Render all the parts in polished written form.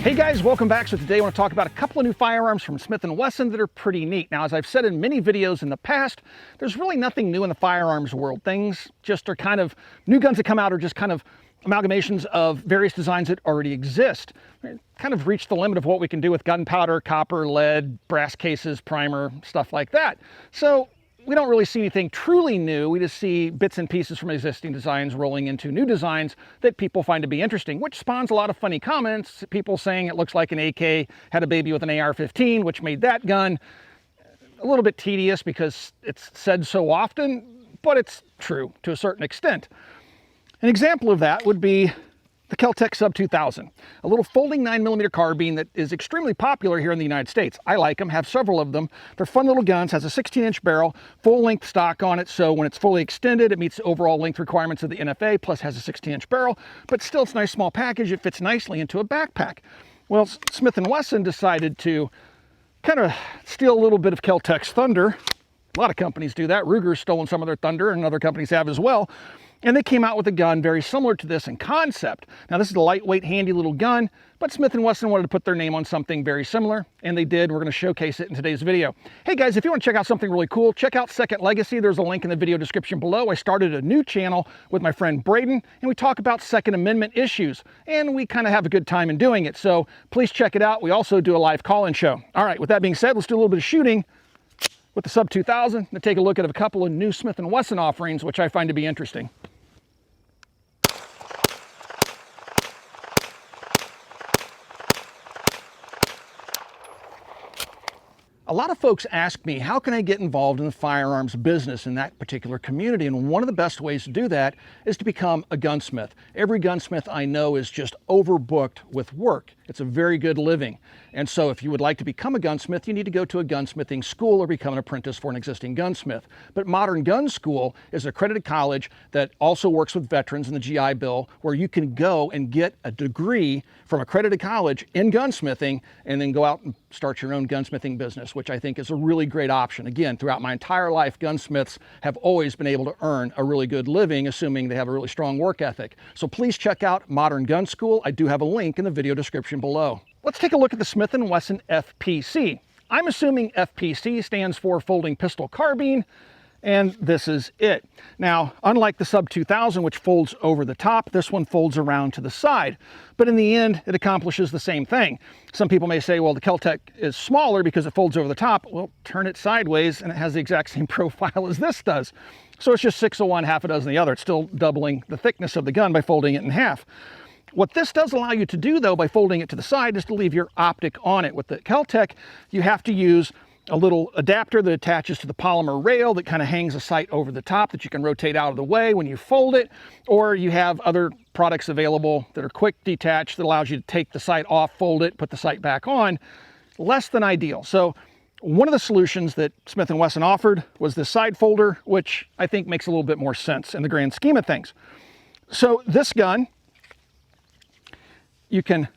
Hey guys, welcome back. So today I want to talk about a couple of new firearms from Smith Wesson that are pretty neat. Now, as I've said in many videos in the past, there's really nothing new in the firearms world. Things just are kind of, new guns that come out are just kind of amalgamations of various designs that already exist. Kind of reached the limit of what we can do with gunpowder, copper, lead, brass cases, primer, stuff like that. So we don't really see anything truly new. We just see bits and pieces from existing designs rolling into new designs that people find to be interesting, which spawns a lot of funny comments. People saying it looks like an AK had a baby with an AR-15, which made that gun a little bit tedious because it's said so often, but it's true to a certain extent. An example of that would be the KelTec Sub 2000, a little folding 9mm carbine that is extremely popular here in the United States. I like them, have several of them. They're fun little guns, has a 16-inch barrel, full-length stock on it, so when it's fully extended, it meets the overall length requirements of the NFA, plus has a 16-inch barrel, but still it's a nice small package. It fits nicely into a backpack. Well, Smith & Wesson decided to kind of steal a little bit of KelTec's thunder. A lot of companies do that. Ruger's stolen some of their thunder, and other companies have as well. And they came out with a gun very similar to this in concept. Now, this is a lightweight, handy little gun, but Smith & Wesson wanted to put their name on something very similar, and they did. We're going to showcase it in today's video. Hey guys, if you want to check out something really cool, check out Second Legacy. There's a link in the video description below. I started a new channel with my friend Braden, and we talk about Second Amendment issues, and we kind of have a good time in doing it. So please check it out. We also do a live call-in show. All right, with that being said, let's do a little bit of shooting with the Sub 2000 and take a look at a couple of new Smith & Wesson offerings, which I find to be interesting. A lot of folks ask me, how can I get involved in the firearms business in that particular community? And one of the best ways to do that is to become a gunsmith. Every gunsmith I know is just overbooked with work. It's a very good living. And so if you would like to become a gunsmith, you need to go to a gunsmithing school or become an apprentice for an existing gunsmith. But Modern Gun School is an accredited college that also works with veterans in the GI Bill, where you can go and get a degree from accredited college in gunsmithing and then go out and start your own gunsmithing business, which I think is a really great option. Again, throughout my entire life, gunsmiths have always been able to earn a really good living, assuming they have a really strong work ethic. So please check out Modern Gun School. I do have a link in the video description below. Let's take a look at the Smith & Wesson FPC. I'm assuming FPC stands for Folding Pistol Carbine, and this is it. Now, unlike the Sub 2000, which folds over the top, this one folds around to the side. But in the end, it accomplishes the same thing. Some people may say, well, the KelTec is smaller because it folds over the top. Well, turn it sideways and it has the exact same profile as this does. So it's just 6 of one, half a dozen of the other. It's still doubling the thickness of the gun by folding it in half. What this does allow you to do, though, by folding it to the side, is to leave your optic on it. With the KelTec, you have to use a little adapter that attaches to the polymer rail that kind of hangs a sight over the top that you can rotate out of the way when you fold it, or you have other products available that are quick detach that allows you to take the sight off, fold it, put the sight back on. Less than ideal. So one of the solutions that Smith & Wesson offered was this side folder, which I think makes a little bit more sense in the grand scheme of things. So this gun, you can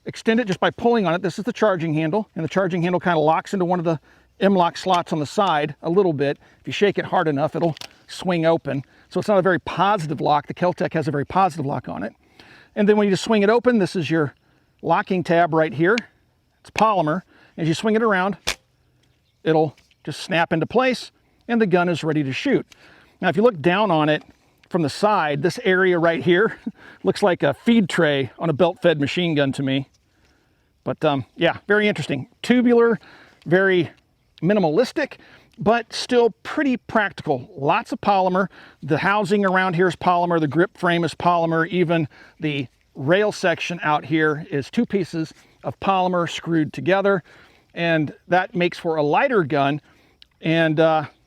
extend it just by pulling on it. This is the charging handle, and the charging handle kind of locks into one of the M-lock slots on the side a little bit. If you shake it hard enough, it'll swing open. So it's not a very positive lock. The KelTec has a very positive lock on it. And then when you just swing it open, this is your locking tab right here. It's polymer. As you swing it around, it'll just snap into place, and the gun is ready to shoot. Now, if you look down on it from the side, this area right here looks like a feed tray on a belt-fed machine gun to me. But yeah, very interesting. Tubular, very minimalistic, but still pretty practical. Lots of polymer. The housing around here is polymer. The grip frame is polymer. Even the rail section out here is 2 pieces of polymer screwed together. And that makes for a lighter gun. And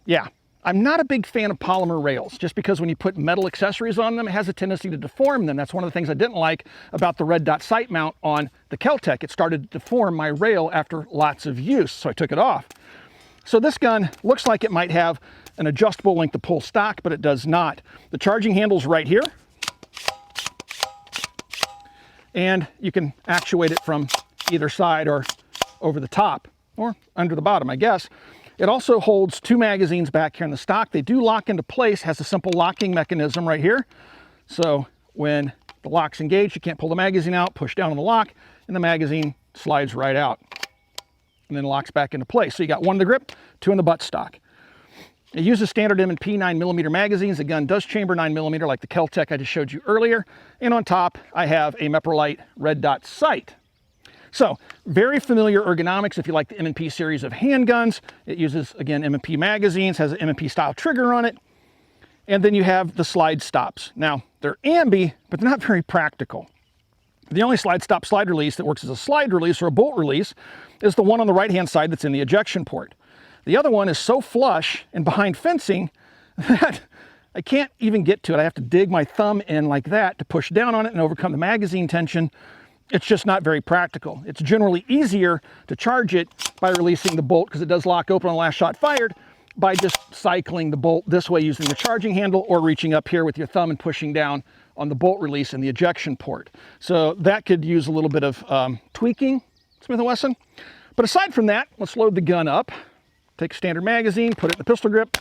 yeah, I'm not a big fan of polymer rails, just because when you put metal accessories on them, it has a tendency to deform them. That's one of the things I didn't like about the red dot sight mount on the KelTec. It started to deform my rail after lots of use, so I took it off. So this gun looks like it might have an adjustable length to pull stock, but it does not. The charging handle's right here, and you can actuate it from either side or over the top, or under the bottom, I guess. It also holds 2 magazines back here in the stock. They do lock into place, has a simple locking mechanism right here. So when the lock's engaged, you can't pull the magazine out, push down on the lock, and the magazine slides right out and then locks back into place. So you got one in the grip, two in the buttstock. It uses standard M&P 9mm magazines. The gun does chamber 9mm like the KelTec I just showed you earlier. And on top, I have a Meprolite red dot sight. So very familiar ergonomics if you like the M&P series of handguns. It uses, again, M&P magazines, has an M&P style trigger on it. And then you have the slide stops. Now, they're ambi, but they're not very practical. The only slide stop slide release that works as a slide release or a bolt release is the one on the right-hand side that's in the ejection port. The other one is so flush and behind fencing that I can't even get to it. I have to dig my thumb in like that to push down on it and overcome the magazine tension. It's just not very practical. It's generally easier to charge it by releasing the bolt, because it does lock open on the last shot fired, by just cycling the bolt this way using the charging handle, or reaching up here with your thumb and pushing down on the bolt release in the ejection port. So that could use a little bit of tweaking, Smith & Wesson. But aside from that, let's load the gun up. Take a standard magazine, put it in the pistol grip,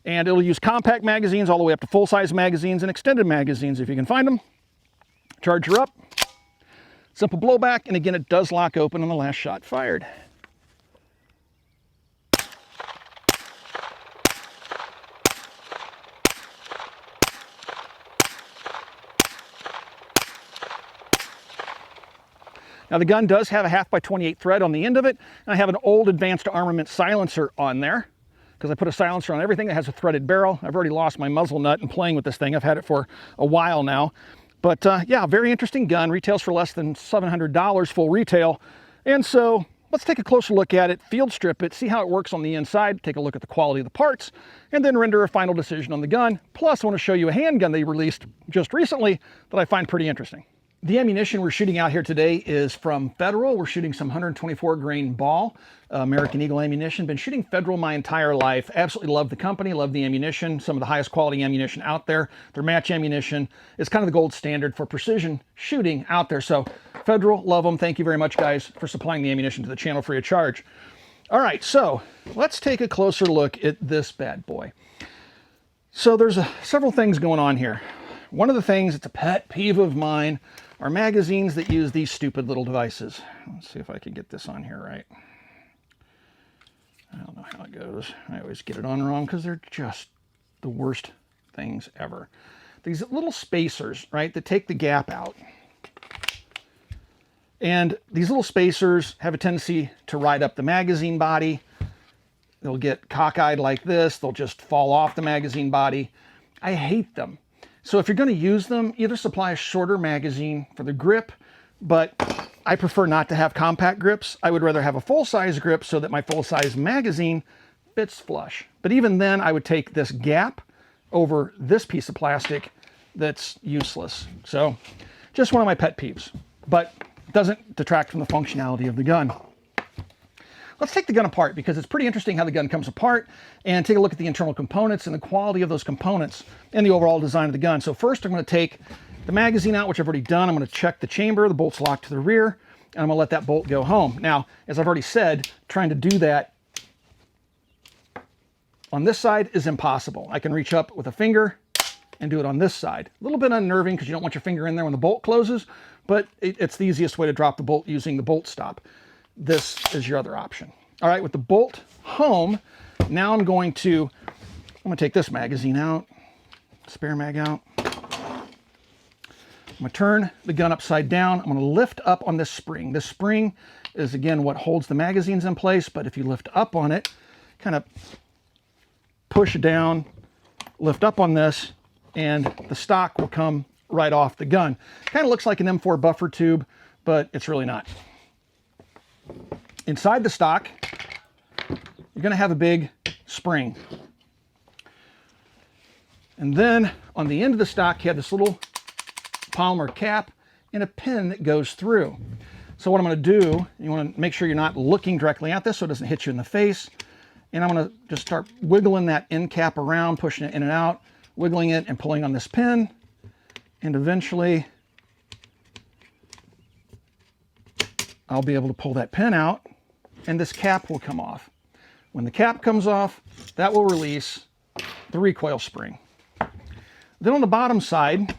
and it'll use compact magazines all the way up to full-size magazines and extended magazines if you can find them. Charger up, simple blowback, and again, it does lock open on the last shot fired. Now the gun does have a 1/2x28 thread on the end of it, and I have an old advanced armament silencer on there, because I put a silencer on everything that has a threaded barrel. I've already lost my muzzle nut in playing with this thing. I've had it for a while now. But yeah, very interesting gun. Retails for less than $700 full retail. And so let's take a closer look at it, field strip it, see how it works on the inside, take a look at the quality of the parts, and then render a final decision on the gun. Plus, I want to show you a handgun they released just recently that I find pretty interesting. The ammunition we're shooting out here today is from Federal. We're shooting some 124 grain ball, American Eagle ammunition. Been shooting Federal my entire life. Absolutely love the company, love the ammunition. Some of the highest quality ammunition out there. Their match ammunition is kind of the gold standard for precision shooting out there. So Federal, love them. Thank you very much, guys, for supplying the ammunition to the channel free of charge. All right, so let's take a closer look at this bad boy. So there's several things going on here. One of the things that's a pet peeve of mine are magazines that use these stupid little devices. Let's see if I can get this on here right. I don't know how it goes. I always get it on wrong because they're just the worst things ever. These little spacers, right, that take the gap out. And these little spacers have a tendency to ride up the magazine body. They'll get cockeyed like this. They'll just fall off the magazine body. I hate them. So if you're going to use them, either supply a shorter magazine for the grip, but I prefer not to have compact grips. I would rather have a full-size grip so that my full-size magazine fits flush. But even then, I would take this gap over this piece of plastic that's useless. So just one of my pet peeves, but doesn't detract from the functionality of the gun. Let's take the gun apart, because it's pretty interesting how the gun comes apart, and take a look at the internal components and the quality of those components and the overall design of the gun. So first, I'm going to take the magazine out, which I've already done. I'm going to check the chamber. The bolt's locked to the rear, and I'm going to let that bolt go home. Now, as I've already said, trying to do that on this side is impossible. I can reach up with a finger and do it on this side. A little bit unnerving because you don't want your finger in there when the bolt closes, but it's the easiest way to drop the bolt using the bolt stop. This is your other option. All right, with the bolt home, now I'm going to take this magazine out, spare mag out. I'm going to turn the gun upside down. I'm going to lift up on this spring. This spring is, again, what holds the magazines in place, but if you lift up on it, kind of push down, lift up on this, and the stock will come right off the gun. Kind of looks like an M4 buffer tube, but it's really not. Inside the stock, you're going to have a big spring. And then on the end of the stock, you have this little polymer cap and a pin that goes through. So what I'm going to do, you want to make sure you're not looking directly at this so it doesn't hit you in the face. And I'm going to just start wiggling that end cap around, pushing it in and out, wiggling it and pulling on this pin. And eventually I'll be able to pull that pin out and this cap will come off. When the cap comes off, that will release the recoil spring. Then on the bottom side,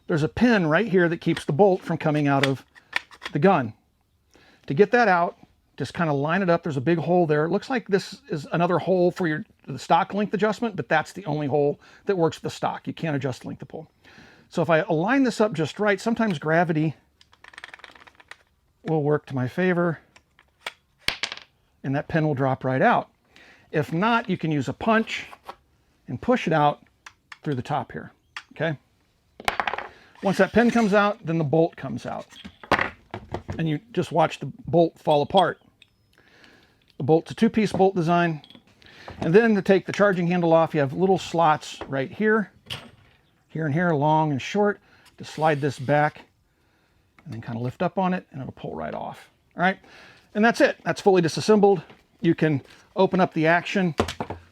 there's a pin right here that keeps the bolt from coming out of the gun. To get that out, just kind of line it up. There's a big hole there. It looks like this is another hole for the stock length adjustment, but that's the only hole that works with the stock. You can't adjust the length of pull. So if I align this up just right, sometimes gravity will work to my favor, and that pin will drop right out. If not, you can use a punch and push it out through the top here, okay? Once that pin comes out, then the bolt comes out. And you just watch the bolt fall apart. The bolt's a two-piece bolt design. And then to take the charging handle off, you have little slots right here, and here, long and short, to slide this back and then kind of lift up on it, and it'll pull right off. All right, and that's it. That's fully disassembled. You can open up the action,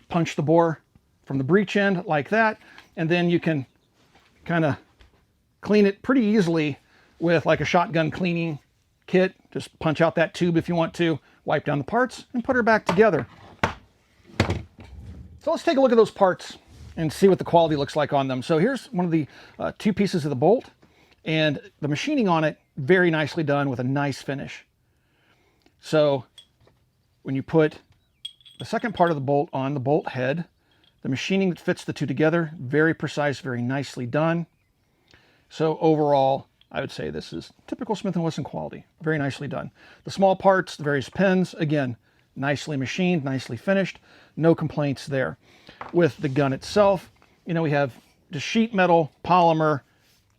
punch the bore from the breech end like that, and then you can kind of clean it pretty easily with like a shotgun cleaning kit. Just punch out that tube if you want to, wipe down the parts, and put her back together. So let's take a look at those parts and see what the quality looks like on them. So here's one of the two pieces of the bolt, and the machining on it, very nicely done with a nice finish. So when you put the second part of the bolt on the bolt head, the machining that fits the two together, very precise, very nicely done. So overall, I would say this is typical Smith & Wesson quality, very nicely done. The small parts, the various pins, again, nicely machined, nicely finished, no complaints there. With the gun itself, you know, we have just sheet metal, polymer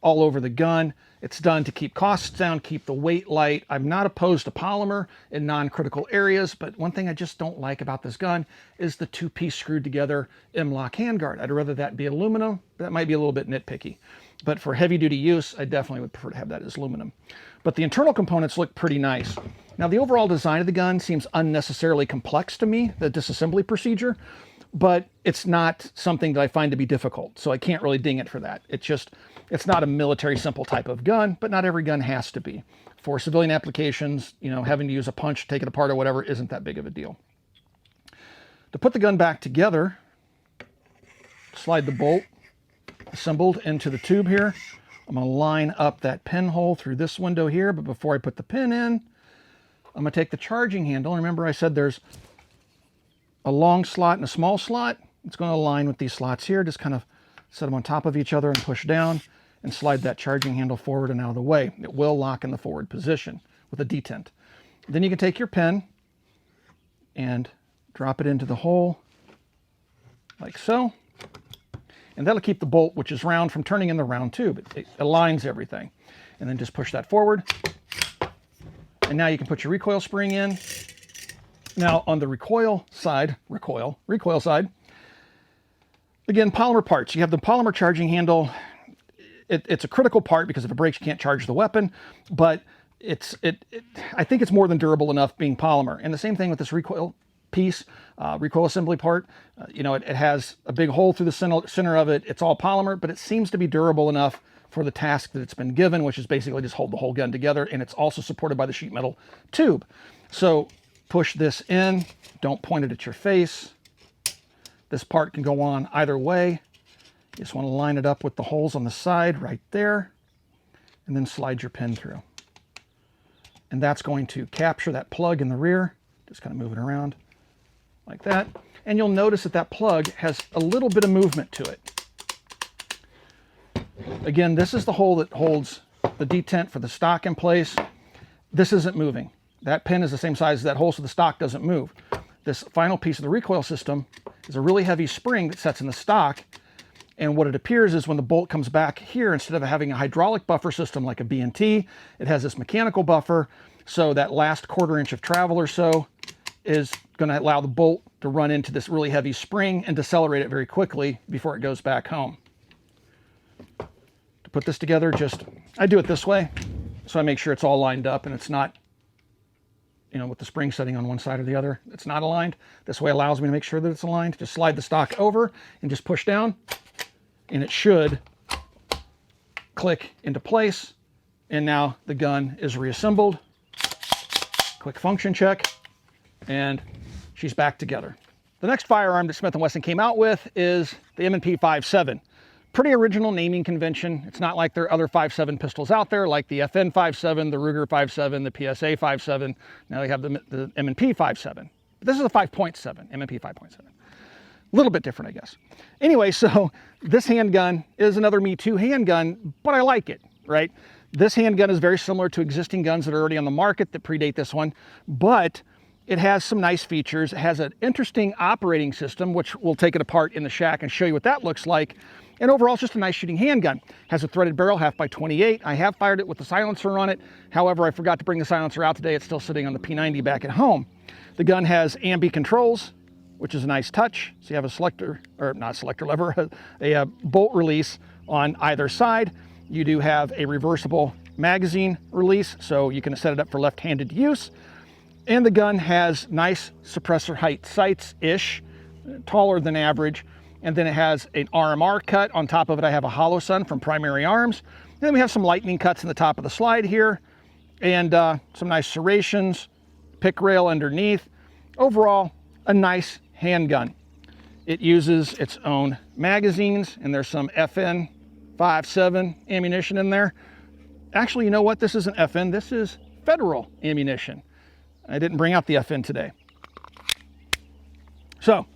all over the gun. It's done to keep costs down, keep the weight light. I'm not opposed to polymer in non-critical areas, but one thing I just don't like about this gun is the two-piece screwed together M-LOK handguard. I'd rather that be aluminum. That might be a little bit nitpicky. But for heavy-duty use, I definitely would prefer to have that as aluminum. But the internal components look pretty nice. Now, the overall design of the gun seems unnecessarily complex to me, the disassembly procedure, but it's not something that I find to be difficult, so I can't really ding it for that. It's not a military simple type of gun, but not every gun has to be. For civilian applications, you know, having to use a punch, take it apart or whatever isn't that big of a deal. To put the gun back together, slide the bolt assembled into the tube here. I'm going to line up that pinhole through this window here, but before I put the pin in, I'm going to take the charging handle. Remember I said there's a long slot and a small slot. It's going to align with these slots here. Just kind of set them on top of each other and push down and slide that charging handle forward and out of the way. It will lock in the forward position with a detent. Then you can take your pin and drop it into the hole like so. And that'll keep the bolt, which is round, from turning in the round tube. It aligns everything. And then just push that forward. And now you can put your recoil spring in. Now on the recoil side, again, polymer parts. You have the polymer charging handle. It's a critical part because if it breaks, you can't charge the weapon, but I think it's more than durable enough being polymer. And the same thing with this recoil piece, recoil assembly part. You know, it has a big hole through the center of it. It's all polymer, but it seems to be durable enough for the task that it's been given, which is basically just hold the whole gun together. And it's also supported by the sheet metal tube. So push this in, don't point it at your face. This part can go on either way. You just want to line it up with the holes on the side right there, and then slide your pin through. And that's going to capture that plug in the rear. Just kind of move it around like that. And you'll notice that that plug has a little bit of movement to it. Again, this is the hole that holds the detent for the stock in place. This isn't moving. That pin is the same size as that hole, so the stock doesn't move. This final piece of the recoil system is a really heavy spring that sets in the stock. And what it appears is when the bolt comes back here, instead of having a hydraulic buffer system like a B&T, it has this mechanical buffer. So that last quarter inch of travel or so is going to allow the bolt to run into this really heavy spring and decelerate it very quickly before it goes back home. To put this together, I do it this way. So I make sure it's all lined up and it's not, you know, with the spring setting on one side or the other, it's not aligned. This way allows me to make sure that it's aligned. Just slide the stock over and just push down, and it should click into place. And now the gun is reassembled. Quick function check, and she's back together. The next firearm that Smith & Wesson came out with is the M&P 5.7. Pretty original naming convention. It's not like there are other 5.7 pistols out there, like the FN 5.7, the Ruger 5.7, the PSA 5.7. Now they have the M&P 5.7. But this is a 5.7, M&P 5.7. A little bit different, I guess. Anyway, so this handgun is another Me Too handgun, but I like it, right? This handgun is very similar to existing guns that are already on the market that predate this one, but it has some nice features. It has an interesting operating system, which we'll take it apart in the shack and show you what that looks like. And overall, it's just a nice shooting handgun. Has a threaded barrel, half/28. I have fired it with the silencer on it. However, I forgot to bring the silencer out today. It's still sitting on the P90 back at home. The gun has ambi controls, which is a nice touch. So you have a selector, or not selector lever, a bolt release on either side. You do have a reversible magazine release, so you can set it up for left-handed use. And the gun has nice suppressor height sights-ish, taller than average. And then it has an RMR cut. On top of it, I have a hollow sun from Primary Arms. And then we have some lightning cuts in the top of the slide here, and some nice serrations, pick rail underneath. Overall, a nice handgun. It uses its own magazines, and there's some FN 5.7 ammunition in there. Actually, you know what? This isn't FN. This is federal ammunition. I didn't bring out the FN today. So,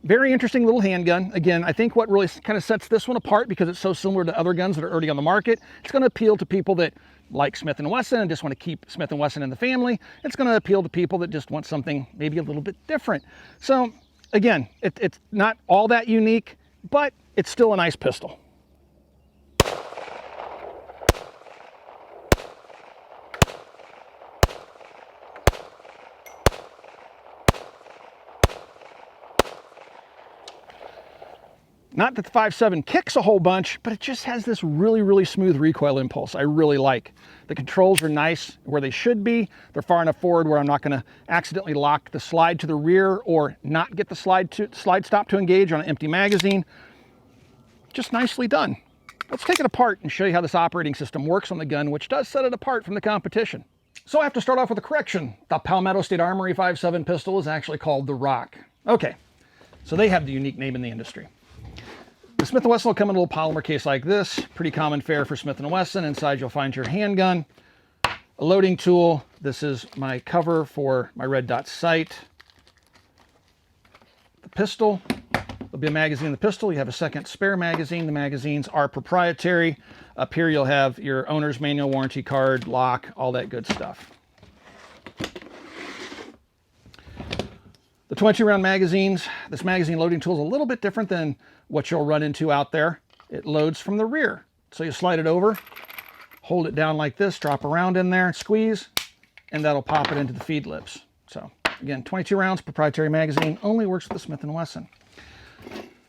very interesting little handgun. Again, I think what really kind of sets this one apart, because it's so similar to other guns that are already on the market, it's going to appeal to people that like Smith & Wesson and just want to keep Smith & Wesson in the family. It's going to appeal to people that just want something maybe a little bit different. So again, it's not all that unique, but it's still a nice pistol. Not that the 5.7 kicks a whole bunch, but it just has this really, really smooth recoil impulse I really like. The controls are nice where they should be. They're far enough forward where I'm not going to accidentally lock the slide to the rear or not get the slide stop to engage on an empty magazine. Just nicely done. Let's take it apart and show you how this operating system works on the gun, which does set it apart from the competition. So I have to start off with a correction. The Palmetto State Armory 5.7 pistol is actually called the Rock. Okay, so they have the unique name in the industry. The Smith & Wesson will come in a little polymer case like this. Pretty common fare for Smith & Wesson. Inside you'll find your handgun, a loading tool. This is my cover for my red dot sight. The pistol. There'll be a magazine in the pistol. You have a second spare magazine. The magazines are proprietary. Up here you'll have your owner's manual, warranty card, lock, all that good stuff. The 22-round magazines, this magazine loading tool is a little bit different than what you'll run into out there. It loads from the rear. So you slide it over, hold it down like this, drop around in there, squeeze, and that'll pop it into the feed lips. So again, 22 rounds, proprietary magazine, only works with the Smith & Wesson.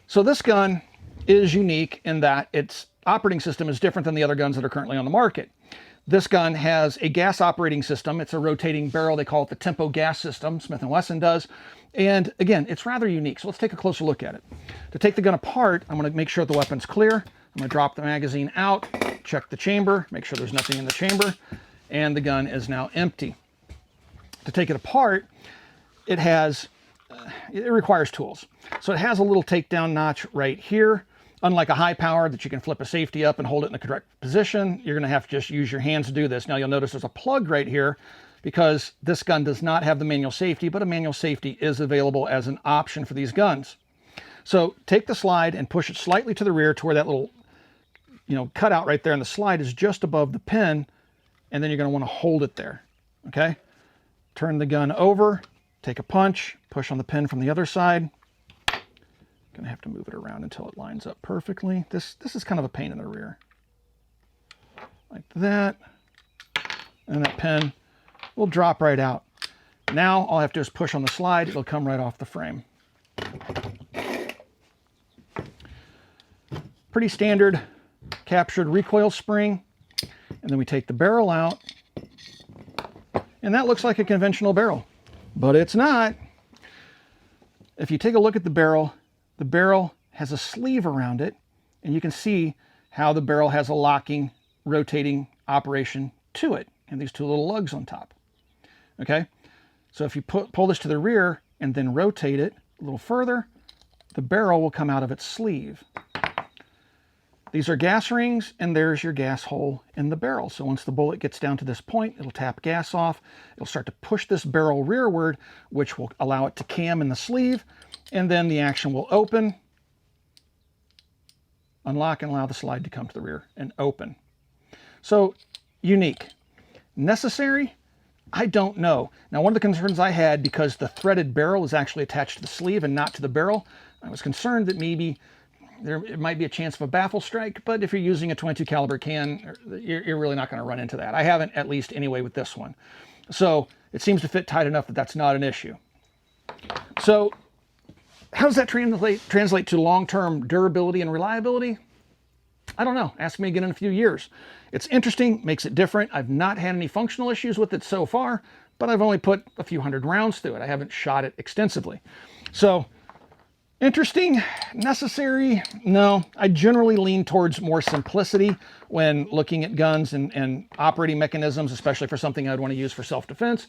So this gun is unique in that its operating system is different than the other guns that are currently on the market. This gun has a gas operating system. It's a rotating barrel. They call it the tempo gas system. Smith & Wesson does. And again, it's rather unique. So let's take a closer look at it. To take the gun apart, I'm going to make sure the weapon's clear. I'm going to drop the magazine out, check the chamber, make sure there's nothing in the chamber, and the gun is now empty. To take it apart, it requires tools. So it has a little takedown notch right here. Unlike a high power that you can flip a safety up and hold it in the correct position, you're going to have to just use your hands to do this. Now you'll notice there's a plug right here because this gun does not have the manual safety, but a manual safety is available as an option for these guns. So take the slide and push it slightly to the rear to where that little, cutout right there in the slide is just above the pin, and then you're going to want to hold it there. Okay? Turn the gun over, take a punch, push on the pin from the other side. Gonna have to move it around until it lines up perfectly. This is kind of a pain in the rear. Like that. And that pin will drop right out. Now all I have to do is push on the slide. It'll come right off the frame. Pretty standard captured recoil spring. And then we take the barrel out. And that looks like a conventional barrel, but it's not. If you take a look at the barrel has a sleeve around it, and you can see how the barrel has a locking, rotating operation to it, and these two little lugs on top. Okay, so if you pull this to the rear and then rotate it a little further, the barrel will come out of its sleeve. These are gas rings, and there's your gas hole in the barrel. So once the bullet gets down to this point, it'll tap gas off. It'll start to push this barrel rearward, which will allow it to cam in the sleeve, and then the action will open, unlock, and allow the slide to come to the rear and open. So unique. Necessary? I don't know. Now, one of the concerns I had, because the threaded barrel is actually attached to the sleeve and not to the barrel, I was concerned that maybe it might be a chance of a baffle strike, but if you're using a .22 caliber can, you're really not going to run into that. I haven't, at least anyway, with this one. So it seems to fit tight enough that that's not an issue. So how does that translate to long-term durability and reliability? I don't know. Ask me again in a few years. It's interesting, makes it different. I've not had any functional issues with it so far, but I've only put a few hundred rounds through it. I haven't shot it extensively. So interesting, necessary? No. I generally lean towards more simplicity when looking at guns and operating mechanisms, especially for something I'd want to use for self-defense.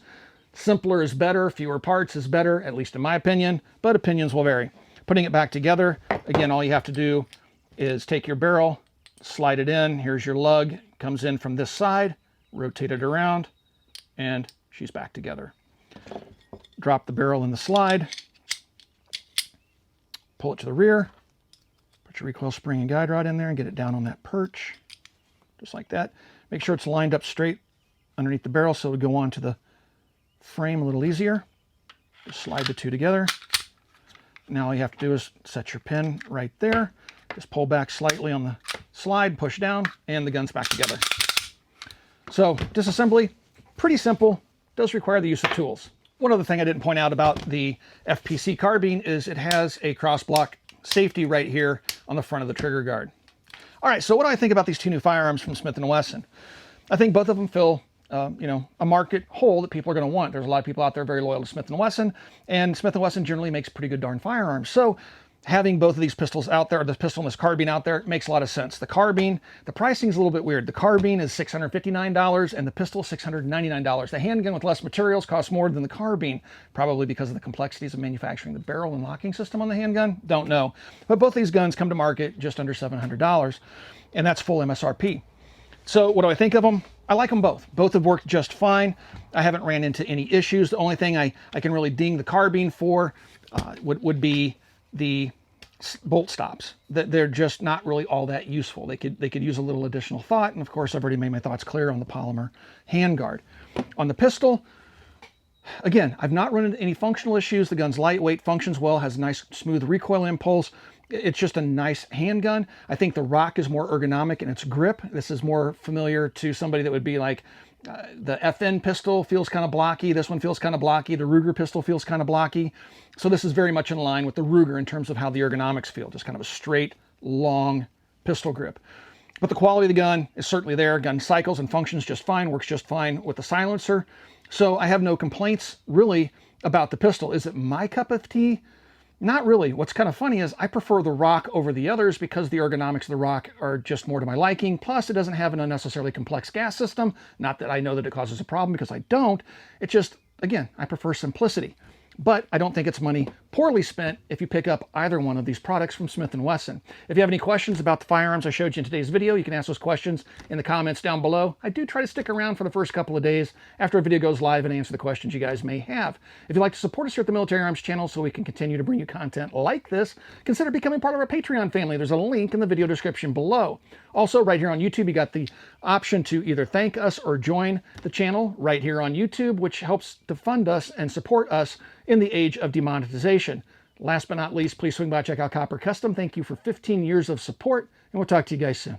Simpler is better, fewer parts is better, at least in my opinion, but opinions will vary. Putting it back together, again, all you have to do is take your barrel, slide it in. Here's your lug, comes in from this side, rotate it around, and she's back together. Drop the barrel in the slide, pull it to the rear, put your recoil spring and guide rod in there and get it down on that perch, just like that. Make sure it's lined up straight underneath the barrel so it'll go onto the frame a little easier. Just slide the two together. Now all you have to do is set your pin right there. Just pull back slightly on the slide, push down, and the gun's back together. So disassembly, pretty simple, does require the use of tools. One other thing I didn't point out about the FPC carbine is it has a cross-block safety right here on the front of the trigger guard. All right, so what do I think about these two new firearms from Smith & Wesson? I think both of them fill a market hole that people are going to want. There's a lot of people out there very loyal to Smith & Wesson, and Smith & Wesson generally makes pretty good darn firearms. So having both of these pistols out there, or this pistol and this carbine out there, makes a lot of sense. The carbine, the pricing is a little bit weird. The carbine is $659 and the pistol is $699. The handgun with less materials costs more than the carbine, probably because of the complexities of manufacturing the barrel and locking system on the handgun. Don't know. But both these guns come to market just under $700, and that's full MSRP. So what do I think of them? I like them both. Both have worked just fine. I haven't ran into any issues. The only thing I can really ding the carbine for would be the bolt stops. That they're just not really all that useful. They could use a little additional thought, and of course I've already made my thoughts clear on the polymer handguard. On the pistol, again, I've not run into any functional issues. The gun's lightweight, functions well, has a nice smooth recoil impulse. It's just a nice handgun. I think the Rock is more ergonomic in its grip. This is more familiar to somebody that would be like, the FN pistol feels kind of blocky. This one feels kind of blocky. The Ruger pistol feels kind of blocky. So this is very much in line with the Ruger in terms of how the ergonomics feel. Just kind of a straight, long pistol grip. But the quality of the gun is certainly there. Gun cycles and functions just fine, works just fine with the silencer. So I have no complaints really about the pistol. Is it my cup of tea? Not really. What's kind of funny is I prefer the Rock over the others because the ergonomics of the Rock are just more to my liking. Plus, it doesn't have an unnecessarily complex gas system. Not that I know that it causes a problem, because I don't. It just, again, I prefer simplicity. But I don't think it's money poorly spent if you pick up either one of these products from Smith & Wesson. If you have any questions about the firearms I showed you in today's video, you can ask those questions in the comments down below. I do try to stick around for the first couple of days after a video goes live and answer the questions you guys may have. If you'd like to support us here at the Military Arms channel so we can continue to bring you content like this, consider becoming part of our Patreon family. There's a link in the video description below. Also, right here on YouTube, you got the option to either thank us or join the channel right here on YouTube, which helps to fund us and support us in the age of demonetization. Last but not least, please swing by, check out Copper Custom. Thank you for 15 years of support, and we'll talk to you guys soon.